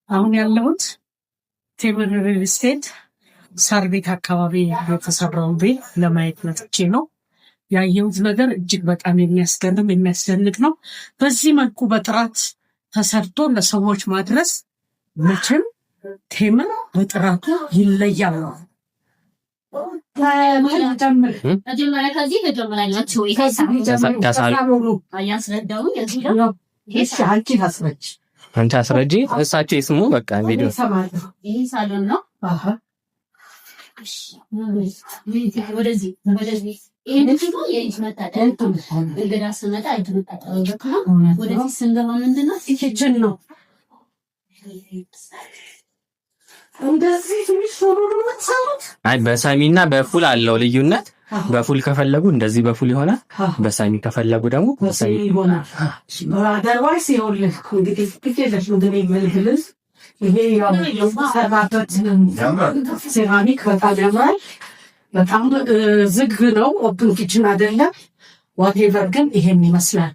አሁን ያለሁት ቴምር ሪል ስቴት ሳር ቤት አካባቢ የተሰራውን ቤት ለማየት መጥቼ ነው። ያየሁት ነገር እጅግ በጣም የሚያስገርም የሚያስደንቅ ነው። በዚህ መልኩ በጥራት ተሰርቶ ለሰዎች ማድረስ መቼም ቴምር በጥራቱ ይለያል ነው። አንቺ አስረጂ፣ እሳቸው ይስሙ። በቃ ቪዲዮ ይሄ ሳሎን ነው። ወደዚህ ይሄን ደግሞ የእጅ መታጠቢያ እንግዳ ስመጣ እጅ መታጠቢያ ነው። ወደዚህ ስንገባ ምንድነው ኪችን ነው። እንደዚህ ትንሽ ሆኖ ነው የምትሰሩት? አይ በሳሚና በፉል አለው ልዩነት። በፉል ከፈለጉ እንደዚህ በፉል ይሆናል። በሳሚ ከፈለጉ ደግሞ በሳሚ ይሆናል። አደርዋይስ ይኸውልህ እንግዲህ ትኬለሽ ምንድን ነው የሚልብልህ ይሄ ያው ሰራበት ሴራሚክ በጣም ያምራል። በጣም ዝግ ነው፣ ኦፕን ኪችን አይደለም። ዋቴቨር ግን ይሄን ይመስላል።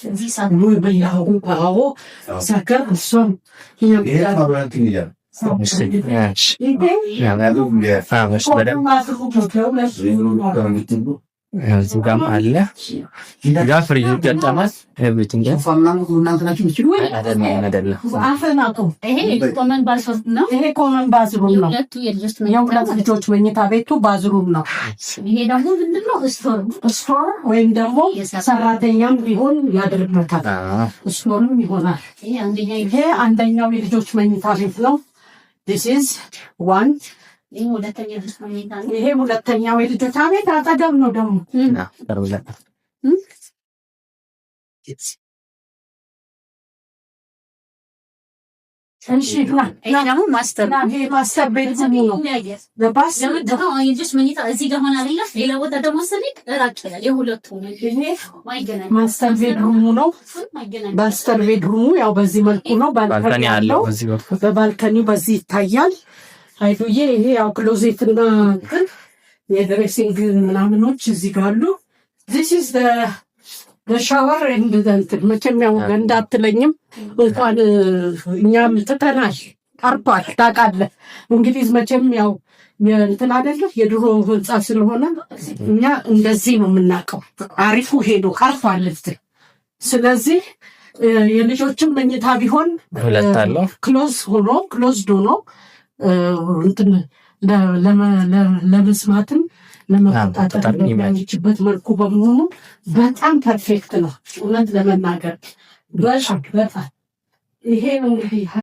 እዚህ ሳሉ በያው አዎ ሰከር እሱም እዚህ ጋርም አለ። ጋ ፍሪጅ ይገጠማል። ኤቭሪቲንግ ይሄ ኮመን ባዝሩም ነው። ይሄ ኮመን ባዝሩም ነው። የሁለት ልጆች መኝታ ቤቱ ባዝሩም ነው። ይሄ ደግሞ ምንድነው ስቶር ወይም ደግሞ ሰራተኛም ቢሆን ያድርበታል። ስቶርም ይሆናል። ይሄ አንደኛው የልጆች መኝታ ቤት ነው። this is one ይሄ ሁለተኛው የልጆች ቤት አጠገብ ነው። ደግሞ ማስተር ቤት ነው። ማስተር ቤድሩሙ ነው። ማስተር ቤድሩሙ ያው በዚህ መልኩ ነው። ባልከኒ ያለው በባልከኒው በዚህ ይታያል። አይዱዬ ይሄ ያው ክሎዜትና የድሬሲንግ ምናምኖች እዚህ ጋር አሉ። this is the shower and the መቼም ያው ገንዳ አትለኝም እንኳን እኛም ትተናል ቀርቷል። ታውቃለህ እንግዲህ መቼም ያው እንትን አይደለ የድሮ ህንጻ ስለሆነ እኛ እንደዚህ ነው የምናውቀው። አሪፉ ሄዶ ቀርቷል። ስለዚህ የልጆችም መኝታ ቢሆን ክሎዝድ ሆኖ እንትን ለመስማትም ለመቆጣጠር የሚያችበት መልኩ በመሆኑ በጣም ፐርፌክት ነው። እውነት ለመናገር በጣም ይሄ እንግዲህ